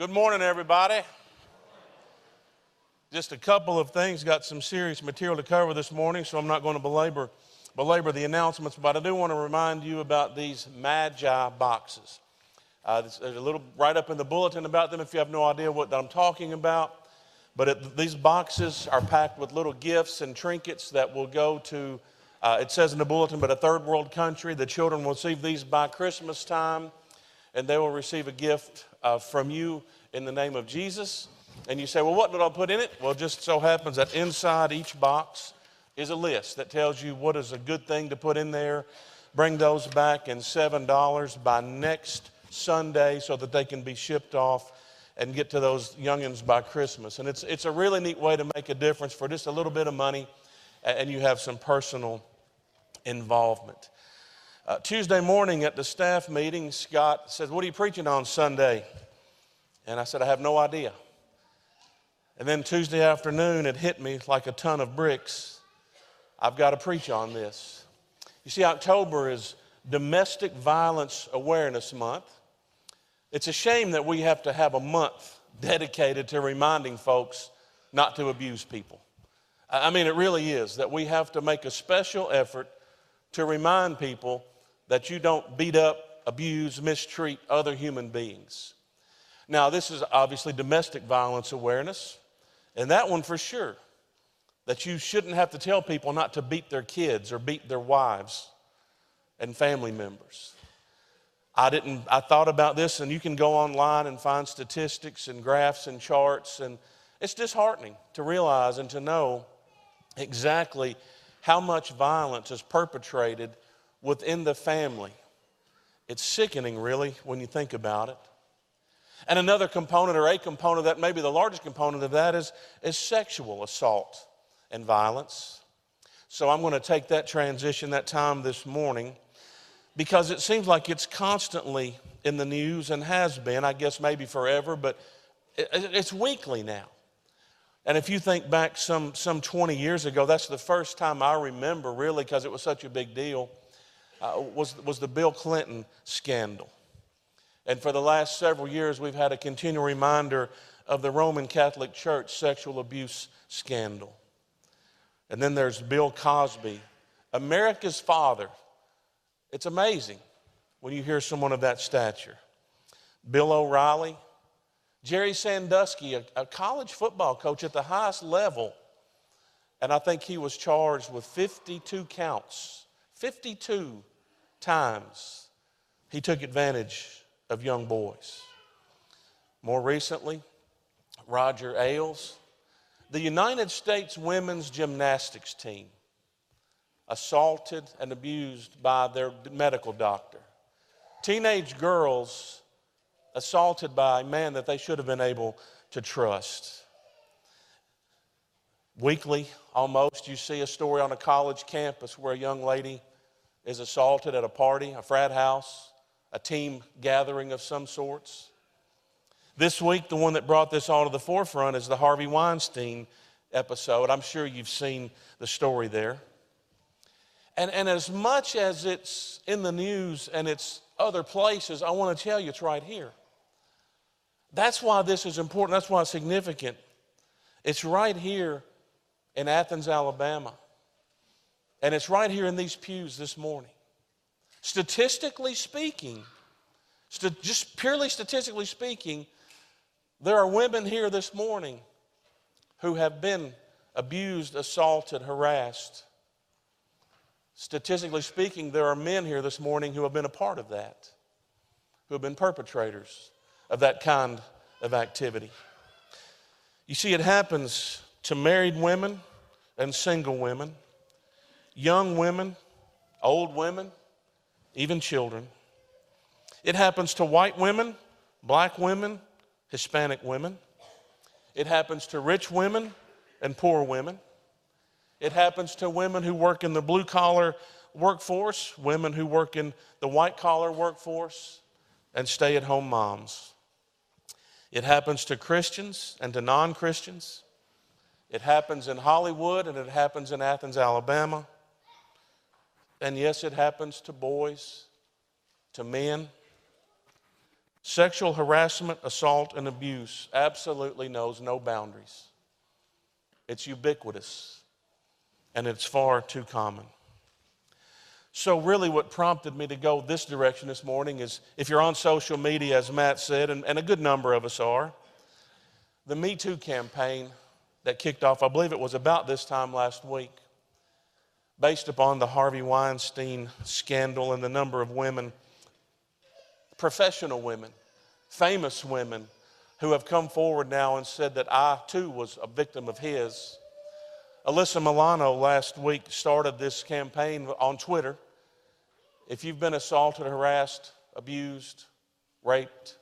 Good morning, everybody. Just a couple of things. Got some serious material to cover this morning, so I'm not going to belabor the announcements, but I do want to remind you about these Magi boxes. There's a little right up in the bulletin about them if you have no idea what I'm talking about. But these boxes are packed with little gifts and trinkets that will go to, it says in the bulletin, but a third world country. The children will receive these by Christmas time, and they will receive a gift from you in the name of Jesus. And you say, well, what did I put in it? Well, it just so happens that inside each box is a list that tells you what is a good thing to put in there. Bring those back in $7 by next Sunday so that they can be shipped off and get to those youngins by Christmas. And it's a really neat way to make a difference for just a little bit of money, and you have some personal involvement. Tuesday morning at the staff meeting, Scott said, what are you preaching on Sunday? And I said, I have no idea. And then Tuesday afternoon, it hit me like a ton of bricks. I've got to preach on this. You see, October is Domestic Violence Awareness Month. It's a shame that we have to have a month dedicated to reminding folks not to abuse people. I mean, it really is, that we have to make a special effort to remind people that you don't beat up, abuse, mistreat other human beings. Now, this is obviously domestic violence awareness, and that one for sure, that you shouldn't have to tell people not to beat their kids or beat their wives and family members. I thought about this, and you can go online and find statistics and graphs and charts, and it's disheartening to realize and to know exactly how much violence is perpetrated within the family. It's sickening, really, when you think about it. And another component, or a component of that, maybe the largest component of that, is sexual assault and violence. So I'm going to take that transition, that time this morning, because it seems like it's constantly in the news and has been, I guess maybe forever, but it's weekly now. And if you think back some 20 years ago, that's the first time I remember, really, because it was such a big deal, was the Bill Clinton scandal. And for the last several years, we've had a continual reminder of the Roman Catholic Church sexual abuse scandal. And then there's Bill Cosby, America's father. It's amazing when you hear someone of that stature. Bill O'Reilly, Jerry Sandusky, a college football coach at the highest level, and I think he was charged with 52 counts, 52 times he took advantage of young boys. More recently, Roger Ailes, the United States women's gymnastics team, assaulted and abused by their medical doctor. Teenage girls assaulted by a man that they should have been able to trust. Weekly, almost, you see a story on a college campus where a young lady is assaulted at a party, a frat house, a team gathering of some sorts. This week, the one that brought this all to the forefront is the Harvey Weinstein episode. I'm sure you've seen the story there. And as much as it's in the news and it's other places, I want to tell you it's right here. That's why this is important. That's why it's significant. It's right here in Athens, Alabama. And it's right here in these pews this morning. Statistically speaking, just purely statistically speaking, there are women here this morning who have been abused, assaulted, harassed. Statistically speaking, there are men here this morning who have been a part of that, who have been perpetrators of that kind of activity. You see, it happens to married women and single women, young women, old women, even children. It happens to white women, black women, Hispanic women. It happens to rich women and poor women. It happens to women who work in the blue-collar workforce, women who work in the white-collar workforce, and stay-at-home moms. It happens to Christians and to non-Christians. It happens in Hollywood, and it happens in Athens, Alabama. And yes, it happens to boys, to men. Sexual harassment, assault, and abuse absolutely knows no boundaries. It's ubiquitous, and it's far too common. So really what prompted me to go this direction this morning is, if you're on social media, as Matt said, and a good number of us are, the Me Too campaign that kicked off, I believe it was about this time last week, based upon the Harvey Weinstein scandal and the number of women, professional women, famous women, who have come forward now and said that I too was a victim of his. Alyssa Milano last week started this campaign on Twitter. If you've been assaulted, harassed, abused, raped,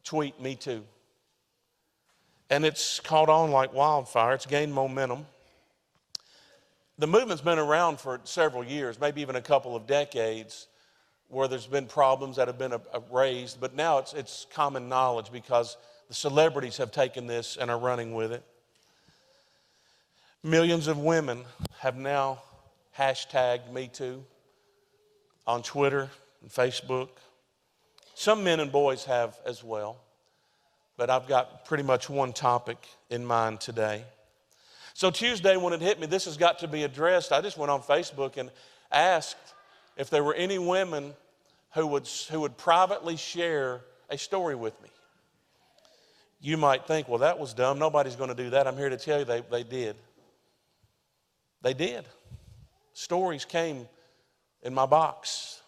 tweet Me Too. And it's caught on like wildfire. It's gained momentum. The movement's been around for several years, maybe even a couple of decades, where there's been problems that have been raised, but now it's common knowledge because the celebrities have taken this and are running with it. Millions of women have now hashtagged Me Too on Twitter and Facebook. Some men and boys have as well, but I've got pretty much one topic in mind today. So Tuesday when it hit me, this has got to be addressed, I just went on Facebook and asked if there were any women who would privately share a story with me. You might think, well, that was dumb. Nobody's going to do that. I'm here to tell you they did. They did. Stories came in my box.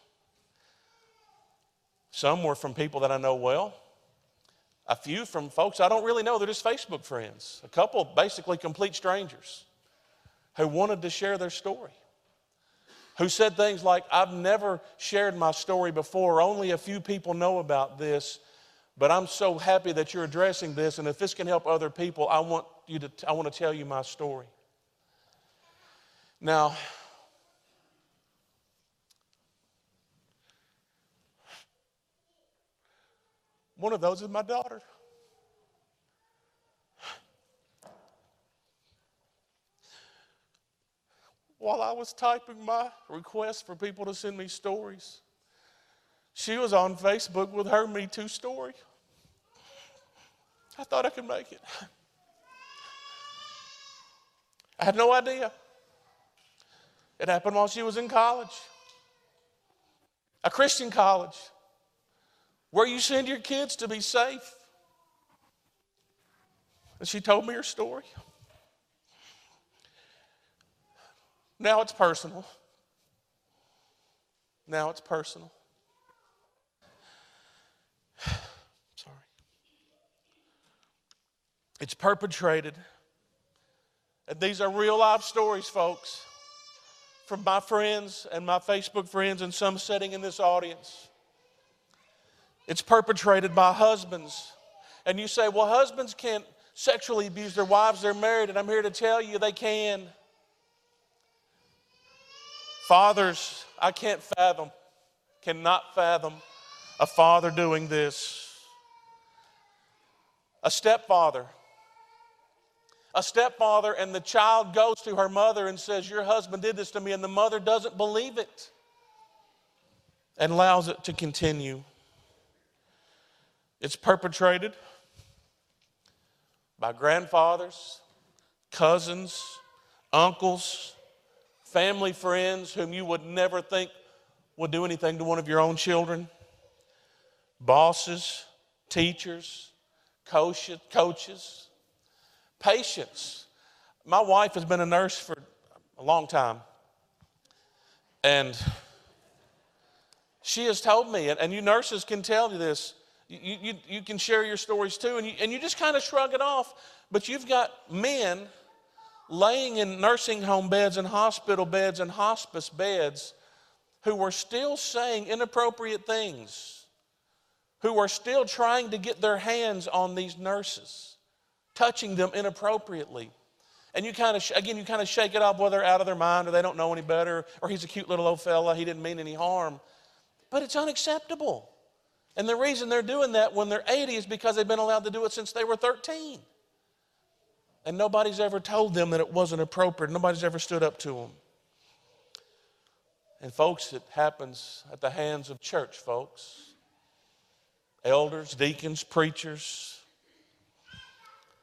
Some were from people that I know well. A few from folks I don't really know. They're just Facebook friends. A couple, basically complete strangers, who wanted to share their story. Who said things like, I've never shared my story before. Only a few people know about this. But I'm so happy that you're addressing this. And if this can help other people, I want to tell you my story. Now, one of those is my daughter. While I was typing my request for people to send me stories, she was on Facebook with her Me Too story. I thought I could make it. I had no idea. It happened while she was in college, a Christian college, where you send your kids to be safe. And she told me her story. Now it's personal. Now it's personal. Sorry. It's perpetrated. And these are real life stories, folks, from my friends and my Facebook friends and some sitting in this audience. It's perpetrated by husbands. And you say, well, husbands can't sexually abuse their wives. They're married. And I'm here to tell you they can. Fathers, I cannot fathom a father doing this. A stepfather and the child goes to her mother and says, your husband did this to me, and the mother doesn't believe it and allows it to continue. It's perpetrated by grandfathers, cousins, uncles, family friends whom you would never think would do anything to one of your own children, bosses, teachers, coaches, patients. My wife has been a nurse for a long time, and she has told me, and you nurses can tell you this, you can share your stories too, and you just kind of shrug it off, but you've got men laying in nursing home beds and hospital beds and hospice beds who were still saying inappropriate things, who are still trying to get their hands on these nurses, touching them inappropriately. And you kind of shake it off, whether they're out of their mind or they don't know any better, or he's a cute little old fella, he didn't mean any harm. But it's unacceptable. And the reason they're doing that when they're 80 is because they've been allowed to do it since they were 13. And nobody's ever told them that it wasn't appropriate. Nobody's ever stood up to them. And folks, it happens at the hands of church folks. elders, deacons, preachers.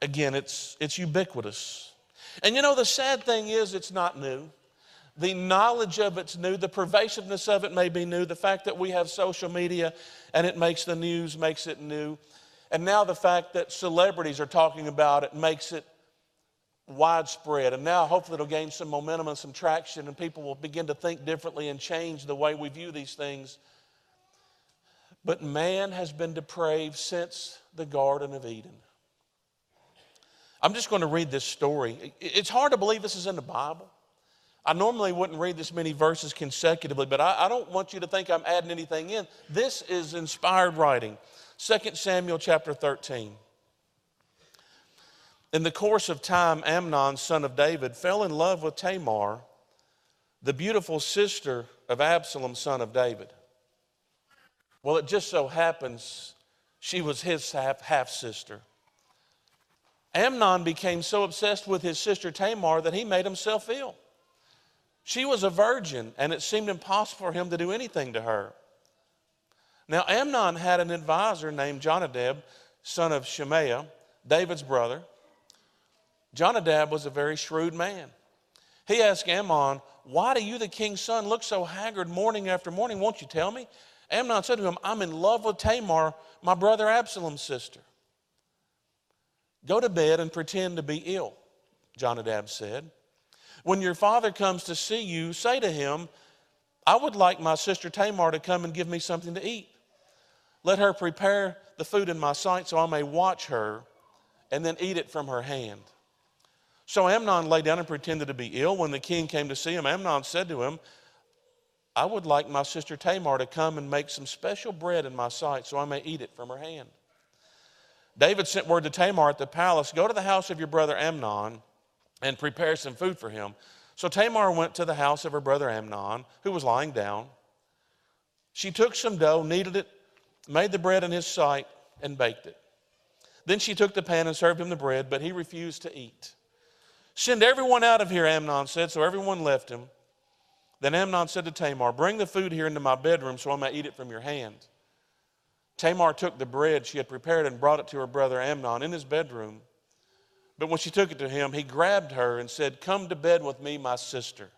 Again, it's ubiquitous. And you know, the sad thing is it's not new. The knowledge of it's new. The pervasiveness of it may be new. The fact that we have social media and it makes the news makes it new. And now the fact that celebrities are talking about it makes it widespread. And now hopefully it'll gain some momentum and some traction and people will begin to think differently and change the way we view these things. But man has been depraved since the Garden of Eden. I'm just going to read this story. It's hard to believe this is in the Bible. I normally wouldn't read this many verses consecutively, but I don't want you to think I'm adding anything in. This is inspired writing. 2 Samuel chapter 13. In the course of time, Amnon, son of David, fell in love with Tamar, the beautiful sister of Absalom, son of David. Well, it just so happens she was his half-sister. Amnon became so obsessed with his sister Tamar that he made himself ill. She was a virgin, and it seemed impossible for him to do anything to her. Now, Amnon had an advisor named Jonadab, son of Shemaiah, David's brother. Jonadab was a very shrewd man. He asked Amnon, "Why do you, the king's son, look so haggard morning after morning? Won't you tell me?" Amnon said to him, "I'm in love with Tamar, my brother Absalom's sister." "Go to bed and pretend to be ill," Jonadab said. "When your father comes to see you, say to him, 'I would like my sister Tamar to come and give me something to eat. Let her prepare the food in my sight so I may watch her and then eat it from her hand.' So Amnon lay down and pretended to be ill. When the king came to see him, Amnon said to him, 'I would like my sister Tamar to come and make some special bread in my sight so I may eat it from her hand.' David sent word to Tamar at the palace, 'Go to the house of your brother Amnon and prepare some food for him.' So Tamar went to the house of her brother Amnon, who was lying down. She took some dough, kneaded it, made the bread in his sight, and baked it. Then she took the pan and served him the bread, but he refused to eat. 'Send everyone out of here,' Amnon said, so everyone left him. Then Amnon said to Tamar, 'Bring the food here into my bedroom so I may eat it from your hand.' Tamar took the bread she had prepared and brought it to her brother Amnon in his bedroom. But when she took it to him, he grabbed her and said, 'Come to bed with me, my sister.'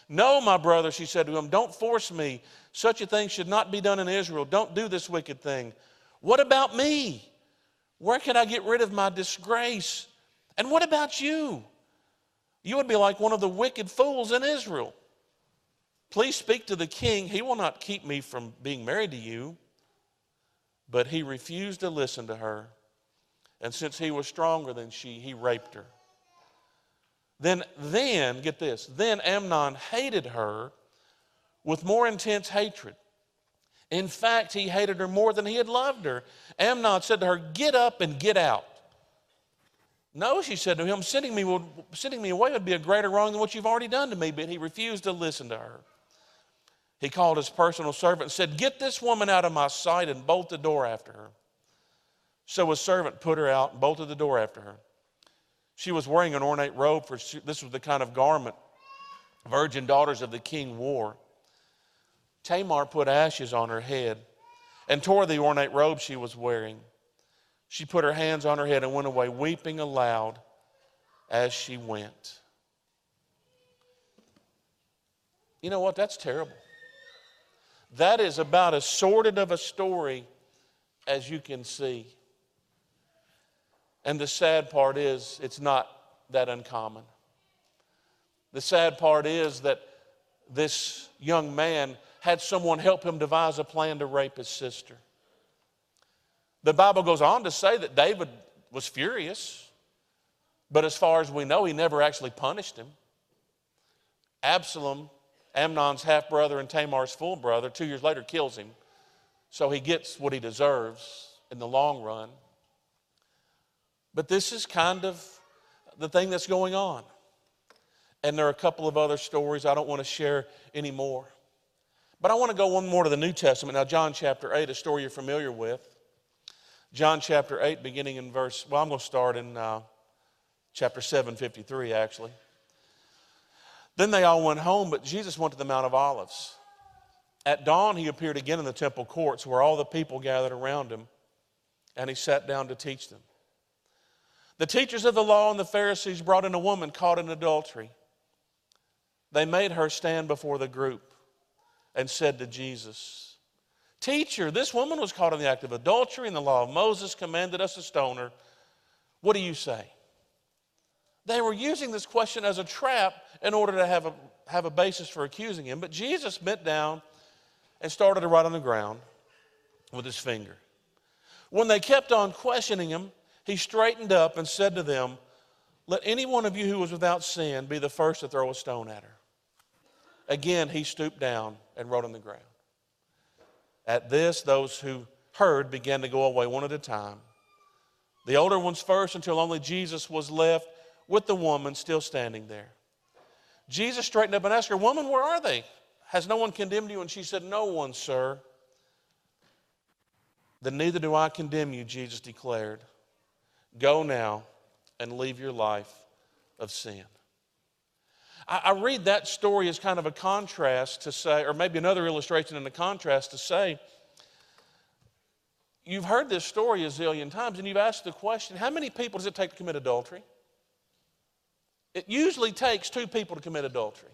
'No, my brother,' she said to him, 'don't force me. Such a thing should not be done in Israel. Don't do this wicked thing.' 'What about me? Where can I get rid of my disgrace? And what about you? You would be like one of the wicked fools in Israel. Please speak to the king. He will not keep me from being married to you.' But he refused to listen to her. And since he was stronger than she, he raped her. Then, get this, then Amnon hated her with more intense hatred. In fact, he hated her more than he had loved her. Amnon said to her, 'Get up and get out.' 'No,' she said to him, sending me away would be a greater wrong than what you've already done to me.' But he refused to listen to her. He called his personal servant and said, 'Get this woman out of my sight and bolt the door after her.' So his servant put her out and bolted the door after her. She was wearing an ornate robe, for this was the kind of garment virgin daughters of the king wore. Tamar put ashes on her head and tore the ornate robe she was wearing. She put her hands on her head and went away, weeping aloud as she went." You know what? That's terrible. That is about as sordid of a story as you can see. And the sad part is, it's not that uncommon. The sad part is that this young man had someone help him devise a plan to rape his sister. The Bible goes on to say that David was furious, but as far as we know, he never actually punished him. Absalom, Amnon's half-brother and Tamar's full brother, 2 years later kills him. So he gets what he deserves in the long run. But this is kind of the thing that's going on. And there are a couple of other stories I don't want to share anymore. But I want to go one more to the New Testament. Now, John chapter 8, a story you're familiar with. John chapter 8, beginning in I'm going to start in chapter 7:53, actually. Then they all went home, but Jesus went to the Mount of Olives. At dawn, he appeared again in the temple courts where all the people gathered around him, and he sat down to teach them. The teachers of the law and the Pharisees brought in a woman caught in adultery. They made her stand before the group and said to Jesus, "Teacher, this woman was caught in the act of adultery, and the law of Moses commanded us to stone her. What do you say?" They were using this question as a trap in order to have a basis for accusing him. But Jesus bent down and started to write on the ground with his finger. When they kept on questioning him, he straightened up and said to them, "Let any one of you who is without sin be the first to throw a stone at her." Again, he stooped down and wrote on the ground. At this, those who heard began to go away one at a time, the older ones first, until only Jesus was left with the woman still standing there. Jesus straightened up and asked her, "Woman, where are they? Has no one condemned you?" And she said, "No one, sir." "Then neither do I condemn you," Jesus declared. "Go now and leave your life of sin." I read that story as kind of a contrast to say, or maybe another illustration in the contrast to say, you've heard this story a zillion times and you've asked the question, how many people does it take to commit adultery? It usually takes 2 people to commit adultery.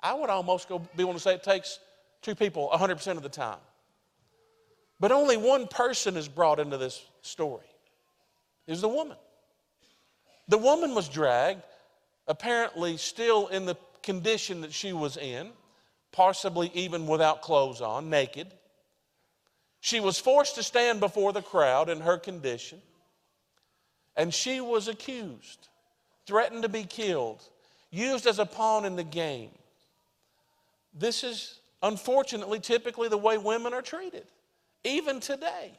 I would almost be willing to say it takes 2 people 100% of the time. But only one person is brought into this story. It was the woman. The woman was dragged, apparently still in the condition that she was in, possibly even without clothes on, naked. She was forced to stand before the crowd in her condition, and she was accused, threatened to be killed, used as a pawn in the game. This is, unfortunately, typically the way women are treated, even today.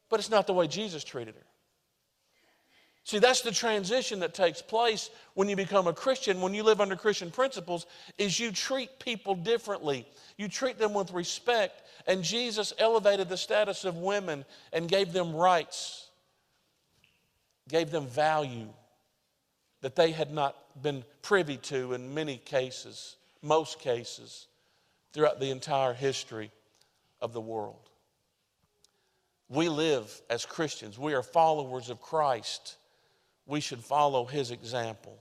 But it's not the way Jesus treated her. See, that's the transition that takes place when you become a Christian, when you live under Christian principles, is you treat people differently. You treat them with respect. And Jesus elevated the status of women and gave them rights, gave them value that they had not been privy to in many cases, most cases, throughout the entire history of the world. We live as Christians. We are followers of Christ. We should follow his example.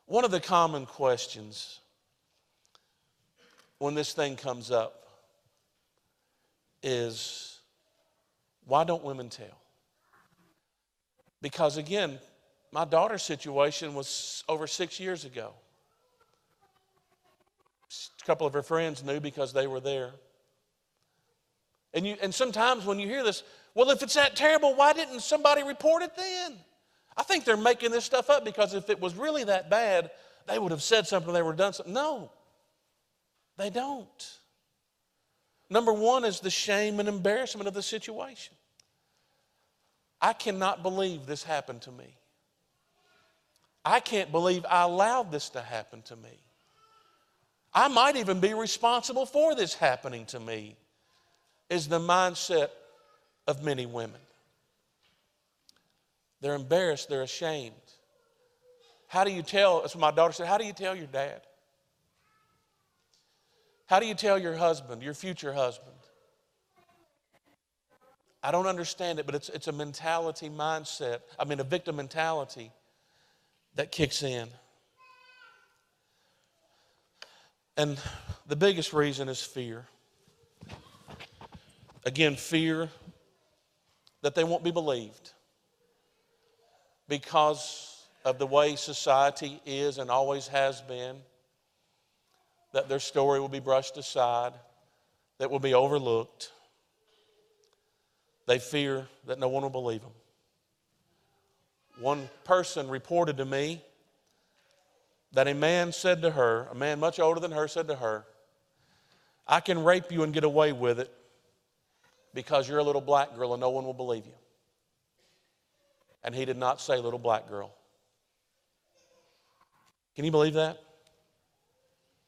One of the common questions when this thing comes up is, why don't women tell? Because again, my daughter's situation was over 6 years ago. A couple of her friends knew because they were there. And sometimes when you hear this, well, if it's that terrible, why didn't somebody report it then? I think they're making this stuff up because if it was really that bad, they would have said something, they would have done something. No, they don't. Number one is the shame and embarrassment of the situation. I cannot believe this happened to me. I can't believe I allowed this to happen to me. I might even be responsible for this happening to me, is the mindset of many women. They're embarrassed, they're ashamed. How do you tell, as my daughter said, how do you tell your dad? How do you tell your husband, your future husband? I don't understand it, but it's a mentality mindset, a victim mentality that kicks in. And the biggest reason is fear. Again, fear that they won't be believed because of the way society is and always has been, that their story will be brushed aside, that will be overlooked. They fear that no one will believe them. One person reported to me that a man said to her, a man much older than her said to her, "I can rape you and get away with it because you're a little black girl and no one will believe you." And he did not say little black girl. Can you believe that?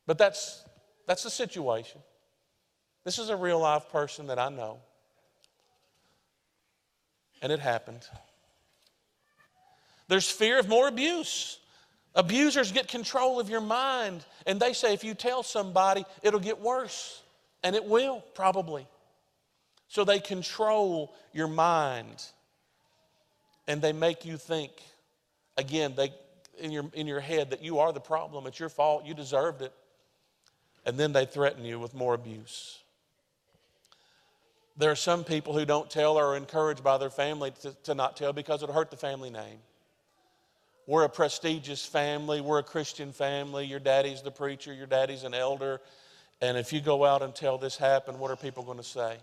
But that's the situation. This is a real live person that I know. And it happened. There's fear of more abuse. Abusers get control of your mind, and they say if you tell somebody, it'll get worse, and it will probably. So they control your mind, and they make you think, again, in your head that you are the problem, it's your fault, you deserved it, and then they threaten you with more abuse. There are some people who don't tell or are encouraged by their family to not tell because it'll hurt the family name. We're a prestigious family. We're a Christian family. Your daddy's the preacher. Your daddy's an elder. And if you go out and tell this happened, what are people going to say?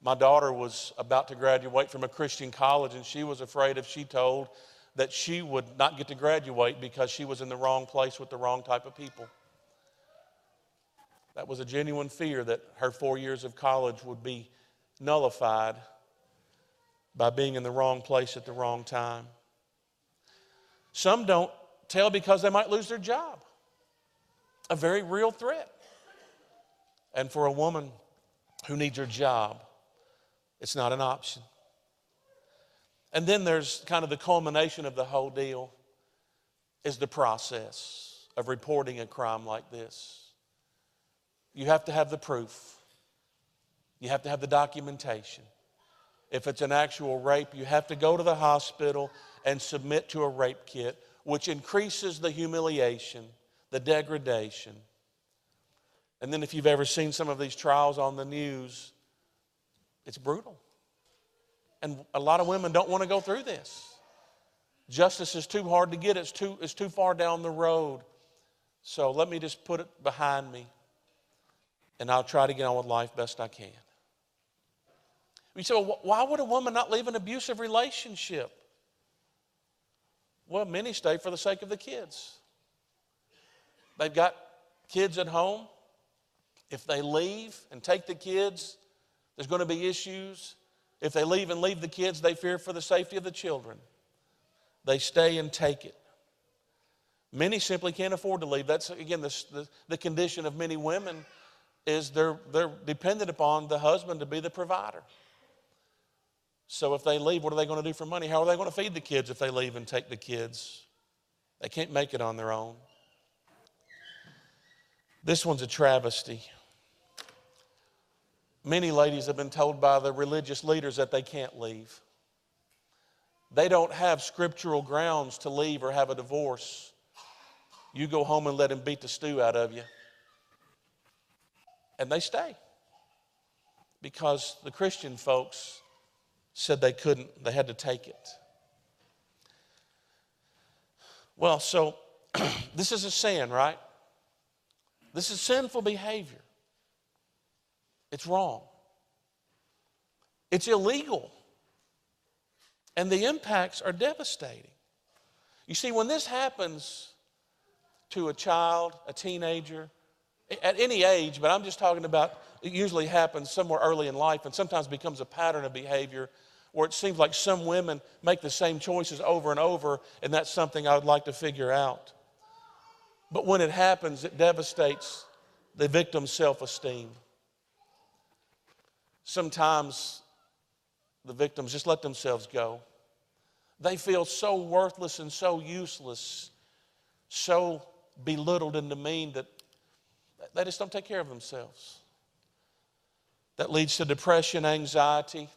My daughter was about to graduate from a Christian college, and she was afraid if she told that she would not get to graduate because she was in the wrong place with the wrong type of people. That was a genuine fear that her 4 years of college would be nullified by being in the wrong place at the wrong time. Some don't tell because they might lose their job. A very real threat. And for a woman who needs her job, it's not an option. And then there's kind of the culmination of the whole deal is the process of reporting a crime like this. You have to have the proof. You have to have the documentation. If it's an actual rape, you have to go to the hospital and submit to a rape kit, which increases the humiliation, the degradation. And then if you've ever seen some of these trials on the news, it's brutal. And a lot of women don't want to go through this. Justice is too hard to get. It's too far down the road. So let me just put it behind me, and I'll try to get on with life best I can. You say, well, why would a woman not leave an abusive relationship? Well, many stay for the sake of the kids. They've got kids at home. If they leave and take the kids, there's going to be issues. If they leave and leave the kids, they fear for the safety of the children. They stay and take it. Many simply can't afford to leave. That's, again, the condition of many women is they're dependent upon the husband to be the provider. So if they leave, what are they going to do for money? How are they going to feed the kids if they leave and take the kids? They can't make it on their own. This one's a travesty. Many ladies have been told by the religious leaders that they can't leave. They don't have scriptural grounds to leave or have a divorce. You go home and let him beat the stew out of you. And they stay. Because the Christian folks said they couldn't, they had to take it. Well, so this is a sin, right? This is sinful behavior. It's wrong. It's illegal. And the impacts are devastating. You see, when this happens to a child, a teenager, at any age, but I'm just talking about, it usually happens somewhere early in life and sometimes becomes a pattern of behavior where it seems like some women make the same choices over and over, and that's something I would like to figure out. But when it happens, it devastates the victim's self-esteem. Sometimes the victims just let themselves go. They feel so worthless and so useless, so belittled and demeaned that they just don't take care of themselves. That leads to depression, anxiety,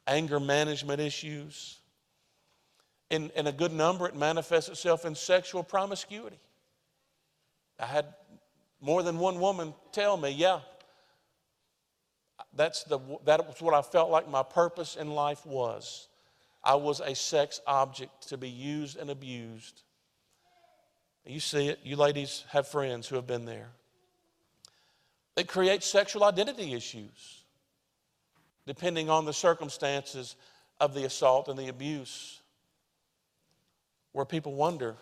anger management issues. In a good number, it manifests itself in sexual promiscuity. I had more than one woman tell me, yeah, that was what I felt like my purpose in life was. I was a sex object to be used and abused. You see it. You ladies have friends who have been there. It creates sexual identity issues, depending on the circumstances of the assault and the abuse, where people wonder,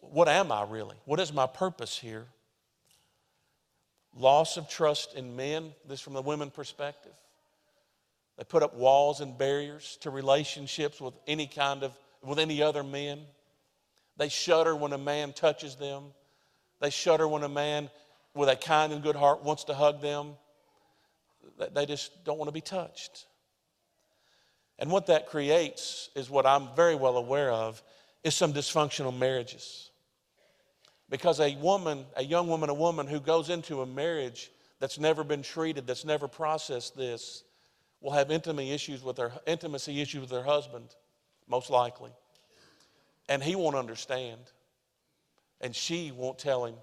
what am I really? What is my purpose here? Loss of trust in men, this from the women perspective. They put up walls and barriers to relationships with any other men. They shudder when a man touches them. They shudder when a man with a kind and good heart wants to hug them. They just don't want to be touched. And what that creates is what I'm very well aware of, is some dysfunctional marriages. Because a young woman who goes into a marriage that's never been treated, that's never processed this, will have intimacy issues with her husband, most likely. And he won't understand. And she won't tell him.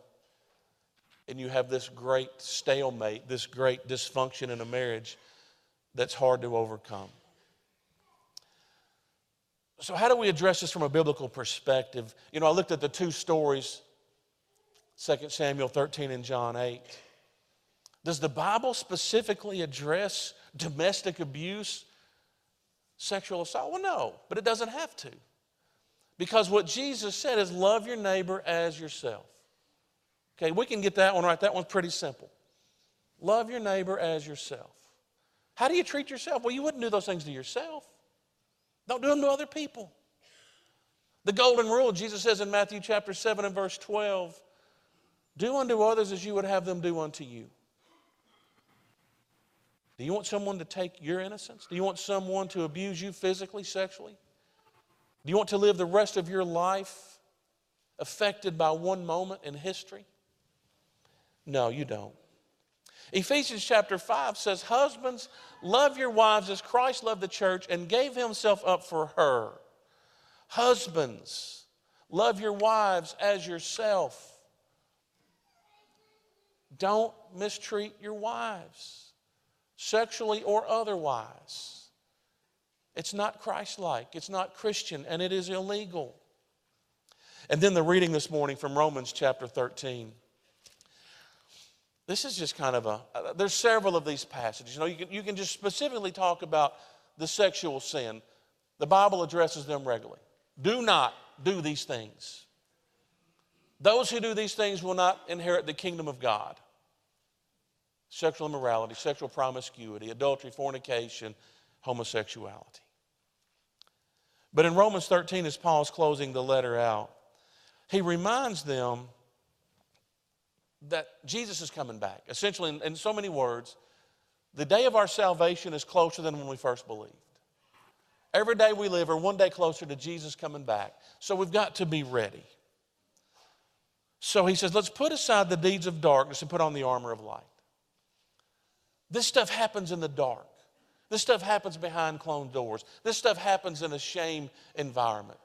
And you have this great stalemate, this great dysfunction in a marriage that's hard to overcome. So how do we address this from a biblical perspective? You know, I looked at the two stories, 2 Samuel 13 and John 8. Does the Bible specifically address domestic abuse, sexual assault? Well, no, but it doesn't have to. Because what Jesus said is love your neighbor as yourself. Okay, we can get that one right. That one's pretty simple. Love your neighbor as yourself. How do you treat yourself? Well, you wouldn't do those things to yourself. Don't do them to other people. The golden rule, Jesus says in Matthew chapter 7 and verse 12, do unto others as you would have them do unto you. Do you want someone to take your innocence? Do you want someone to abuse you physically, sexually? Do you want to live the rest of your life affected by one moment in history? No, you don't. Ephesians chapter 5 says, husbands, love your wives as Christ loved the church and gave himself up for her. Husbands, love your wives as yourself. Don't mistreat your wives, sexually or otherwise. It's not Christ-like, it's not Christian, and it is illegal. And then the reading this morning from Romans chapter 13. This is just kind of there's several of these passages. You know, you can just specifically talk about the sexual sin. The Bible addresses them regularly. Do not do these things. Those who do these things will not inherit the kingdom of God. Sexual immorality, sexual promiscuity, adultery, fornication, homosexuality. But in Romans 13, as Paul's closing the letter out, he reminds them that Jesus is coming back. Essentially, in so many words, the day of our salvation is closer than when we first believed. Every day we live, we're one day closer to Jesus coming back. So we've got to be ready. So he says, let's put aside the deeds of darkness and put on the armor of light. This stuff happens in the dark. This stuff happens behind closed doors. This stuff happens in a shame environment.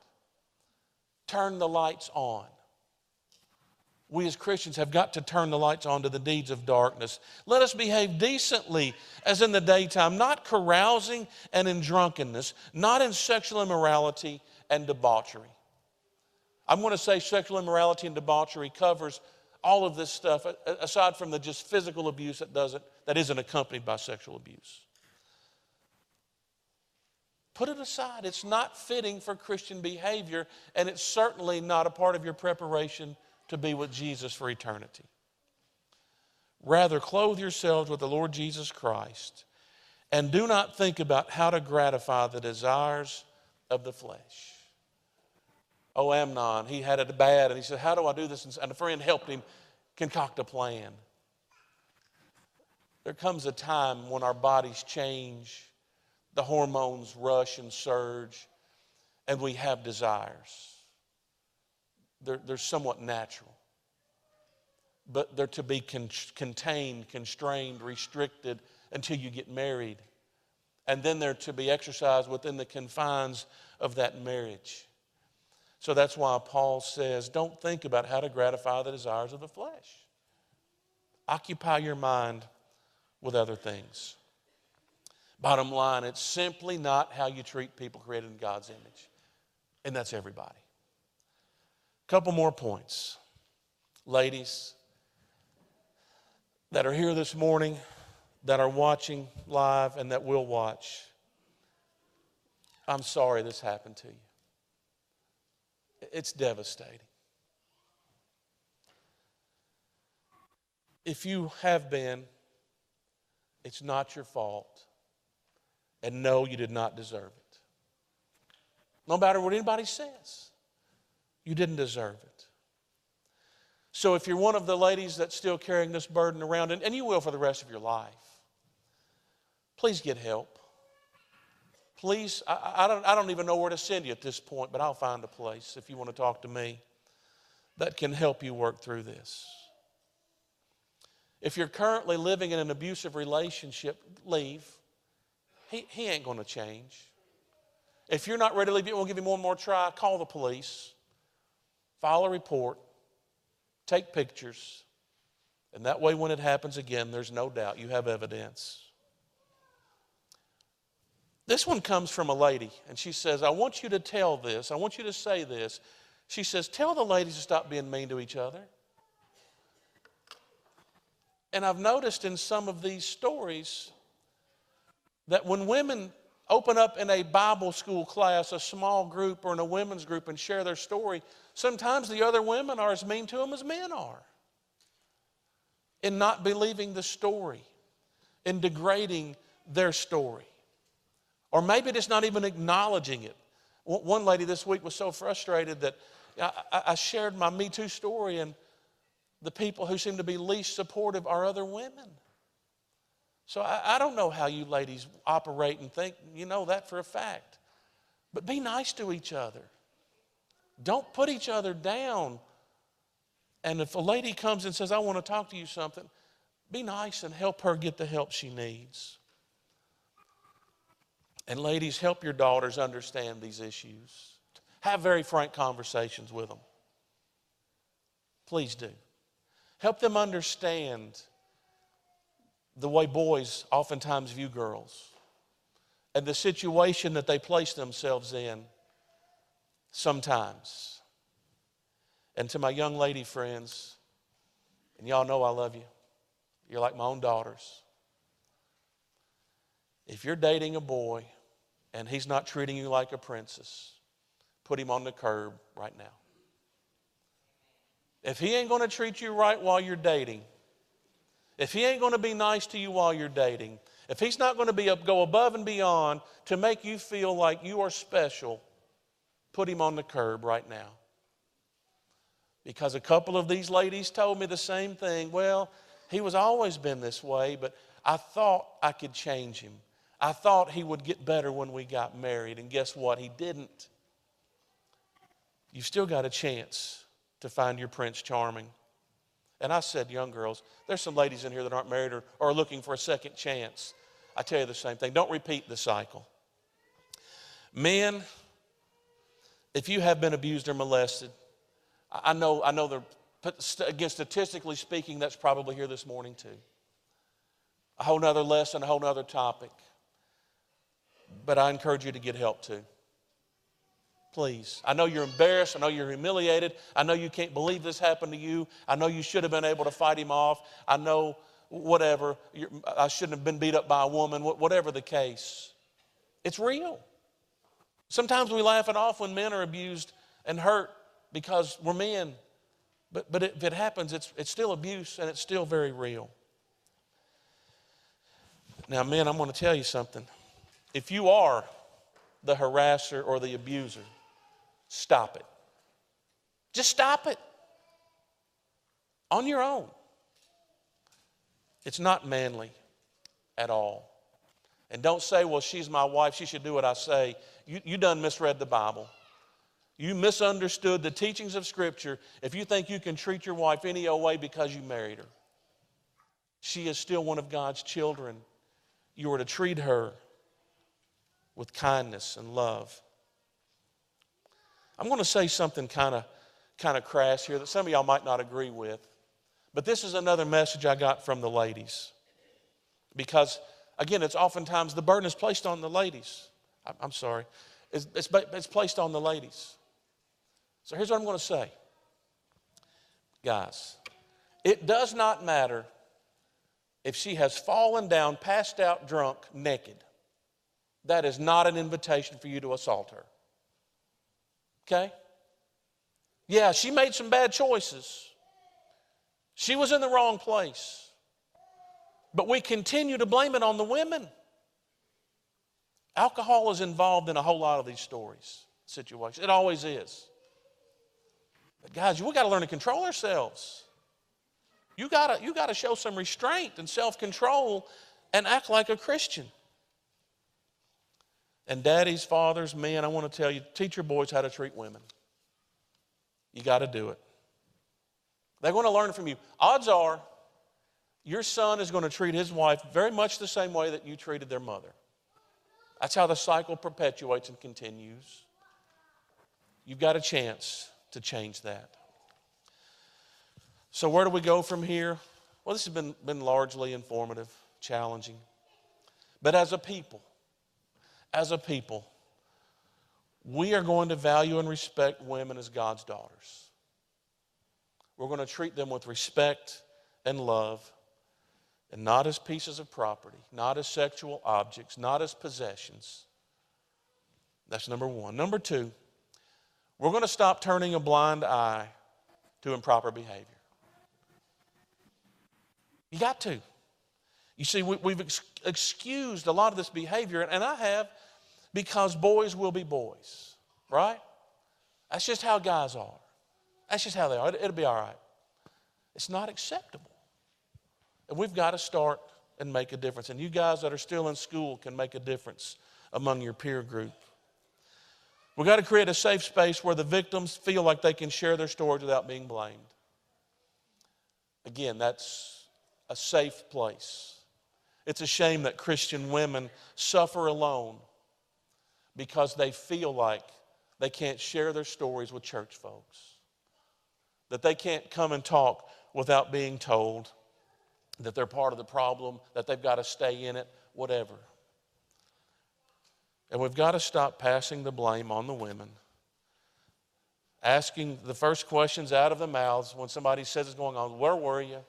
Turn the lights on. We as Christians have got to turn the lights on to the deeds of darkness. Let us behave decently as in the daytime, not carousing and in drunkenness, not in sexual immorality and debauchery. I'm going to say sexual immorality and debauchery covers all of this stuff, aside from the just physical abuse that isn't accompanied by sexual abuse. Put it aside. It's not fitting for Christian behavior, and it's certainly not a part of your preparation to be with Jesus for eternity. Rather, clothe yourselves with the Lord Jesus Christ, and do not think about how to gratify the desires of the flesh. Oh, Amnon, he had it bad, and he said, how do I do this? And a friend helped him concoct a plan. There comes a time when our bodies change, the hormones rush and surge, and we have desires. They're somewhat natural. But they're to be contained, constrained, restricted until you get married. And then they're to be exercised within the confines of that marriage. So that's why Paul says, don't think about how to gratify the desires of the flesh. Occupy your mind with other things. Bottom line, it's simply not how you treat people created in God's image. And that's everybody. Couple more points. Ladies that are here this morning, that are watching live and that will watch, I'm sorry this happened to you. It's devastating. If you have been, it's not your fault. And no, you did not deserve it. No matter what anybody says, you didn't deserve it. So if you're one of the ladies that's still carrying this burden around, and you will for the rest of your life, please get help. please, I don't even know where to send you at this point, but I'll find a place if you want to talk to me that can help you work through this. If you're currently living in an abusive relationship, leave. He ain't going to change. If you're not ready to leave, we'll give him one more try. Call the police. File a report. Take pictures. And that way when it happens again, there's no doubt you have evidence. This one comes from a lady, and she says, I want you to tell this. I want you to say this. She says, tell the ladies to stop being mean to each other. And I've noticed in some of these stories that when women open up in a Bible school class, a small group, or in a women's group and share their story, sometimes the other women are as mean to them as men are. In not believing the story, in degrading their story. Or maybe just not even acknowledging it. One lady this week was so frustrated that I shared my Me Too story, and the people who seem to be least supportive are other women. So I don't know how you ladies operate and think, you know that for a fact. But be nice to each other. Don't put each other down. And if a lady comes and says, I want to talk to you something, be nice and help her get the help she needs. And ladies, help your daughters understand these issues. Have very frank conversations with them. Please do. Help them understand the way boys oftentimes view girls and the situation that they place themselves in sometimes. And to my young lady friends, and y'all know I love you. You're like my own daughters. If you're dating a boy and he's not treating you like a princess, put him on the curb right now. If he ain't going to treat you right while you're dating, if he ain't going to be nice to you while you're dating, if he's not going to go above and beyond to make you feel like you are special, put him on the curb right now. Because a couple of these ladies told me the same thing. Well, he was always been this way, but I thought I could change him. I thought he would get better when we got married, and guess what? He didn't. You've still got a chance to find your Prince Charming. And I said, young girls, there's some ladies in here that aren't married or are looking for a second chance. I tell you the same thing. Don't repeat the cycle. Men, if you have been abused or molested, I know again, statistically speaking, that's probably here this morning too. A whole nother lesson, a whole nother topic. But I encourage you to get help too. Please. I know you're embarrassed. I know you're humiliated. I know you can't believe this happened to you. I know you should have been able to fight him off. I know whatever. I shouldn't have been beat up by a woman. Whatever the case. It's real. Sometimes we laugh it off when men are abused and hurt because we're men. But if it happens, it's still abuse and it's still very real. Now, men, I'm going to tell you something. If you are the harasser or the abuser, stop it. Just stop it. On your own. It's not manly at all. And don't say, well, she's my wife, she should do what I say. You done misread the Bible. You misunderstood the teachings of Scripture if you think you can treat your wife any old way because you married her. She is still one of God's children. You are to treat her with kindness and love. I'm going to say something kind of crass here that some of y'all might not agree with. But this is another message I got from the ladies. Because, again, it's oftentimes the burden is placed on the ladies. I'm sorry. It's placed on the ladies. So here's what I'm going to say. Guys, it does not matter if she has fallen down, passed out, drunk, naked. That is not an invitation for you to assault her. Okay? Yeah, she made some bad choices. She was in the wrong place. But we continue to blame it on the women. Alcohol is involved in a whole lot of these situations. It always is. But guys, we got to learn to control ourselves. You got to show some restraint and self-control and act like a Christian. And daddies, fathers, men, I want to tell you, teach your boys how to treat women. You got to do it. They're going to learn from you. Odds are your son is going to treat his wife very much the same way that you treated their mother. That's how the cycle perpetuates and continues. You've got a chance to change that. So where do we go from here? Well, this has been largely informative, challenging. But as a people, we are going to value and respect women as God's daughters. We're going to treat them with respect and love, and not as pieces of property, not as sexual objects, not as possessions. That's number one. Number two, we're going to stop turning a blind eye to improper behavior. You got to. You see, we've excused a lot of this behavior, and I have, because boys will be boys, right? That's just how guys are. That's just how they are. It'll be all right. It's not acceptable. And we've got to start and make a difference. And you guys that are still in school can make a difference among your peer group. We've got to create a safe space where the victims feel like they can share their stories without being blamed. Again, that's a safe place. It's a shame that Christian women suffer alone because they feel like they can't share their stories with church folks, that they can't come and talk without being told that they're part of the problem, that they've got to stay in it, whatever. And we've got to stop passing the blame on the women, asking the first questions out of the mouths when somebody says it's going on. Where were you?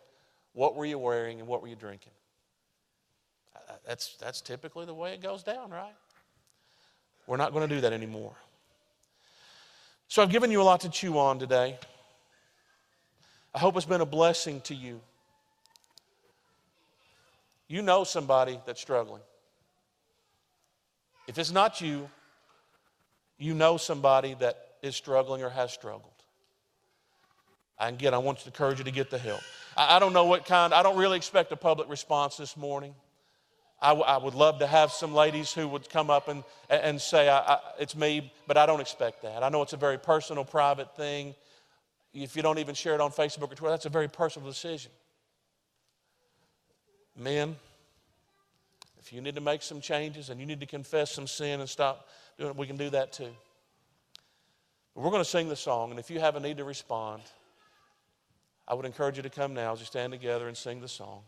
What were you wearing? And what were you drinking? That's typically the way it goes down, right? We're not going to do that anymore. So I've given you a lot to chew on today. I hope it's been a blessing to you. You know somebody that's struggling. If it's not you, you know somebody that is struggling or has struggled. And again, I want to encourage you to get the help. I don't know what kind, I don't really expect a public response this morning. I would love to have some ladies who would come up and say, it's me, but I don't expect that. I know it's a very personal, private thing. If you don't even share it on Facebook or Twitter, that's a very personal decision. Men, if you need to make some changes and you need to confess some sin and stop doing it, we can do that too. But we're going to sing the song, and if you have a need to respond, I would encourage you to come now as we stand together and sing the song.